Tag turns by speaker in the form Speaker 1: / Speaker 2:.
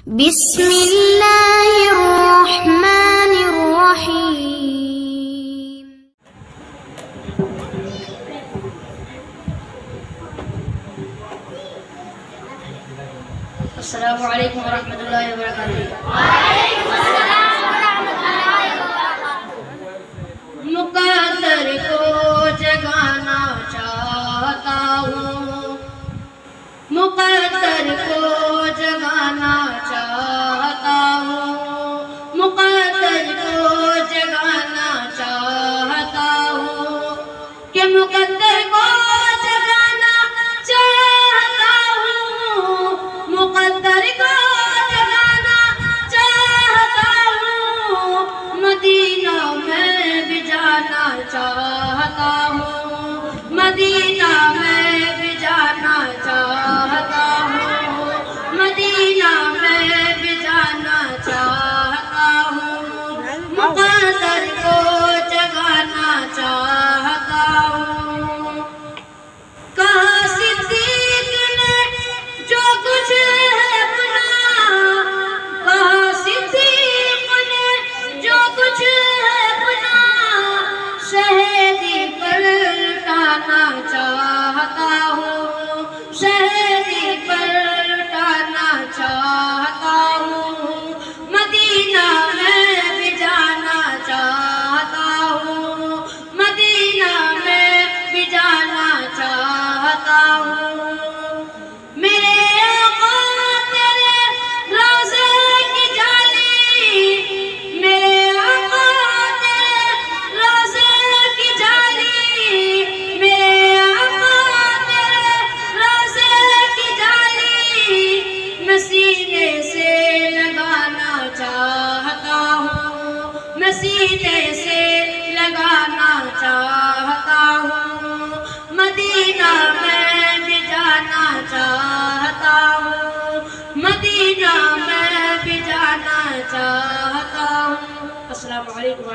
Speaker 1: बिस्मिल्लाहिर्रहमानिर्रहीम।
Speaker 2: अस्सलामु अलैकुम वरहमतुल्लाहि वबरकातुहू। मुक़द्दर को जगाना चाहता हूँ, मुक़द्दर को जगाना चाहता हूँ, मुक़द्दर को जगाना चाहता हूँ कि मुक़द्दर को जगाना चाहता हूँ, मुक़द्दर को जगाना चाहता हूँ, मदीना में भी जाना चाहता हूँ, मदीना में भी जाना चाहता हूँ, मदीना में भी जाना चाहता हूँ, मुक़द्दर को जगाना चाहता हूँ। कहा सिद्दीक़ ने जो कुछ है अपना, कहा सिद्दीक़ ने जो कुछ है अपना, शहीदी पर लुटाना चाहता हूँ, शहीदी पर लुटाना चाहता हूँ, मदीना में भी जाना चाहता हूँ, मदीना में भी जाना चाहता हूँ। मेरे आका तेरे रोज़े की जाली, मेरे आका तेरे रोज़े की जाली, मेरे आका तेरे रोज़े की जाली, मैं सीने से लगाना चाहता हूँ, मैं सीने से लगाना चाहता हूँ, मदीना में भी जाना चाहता हूँ, मदीना में भी जाना चाहता हूँ। अस्सलामु अलैकुम।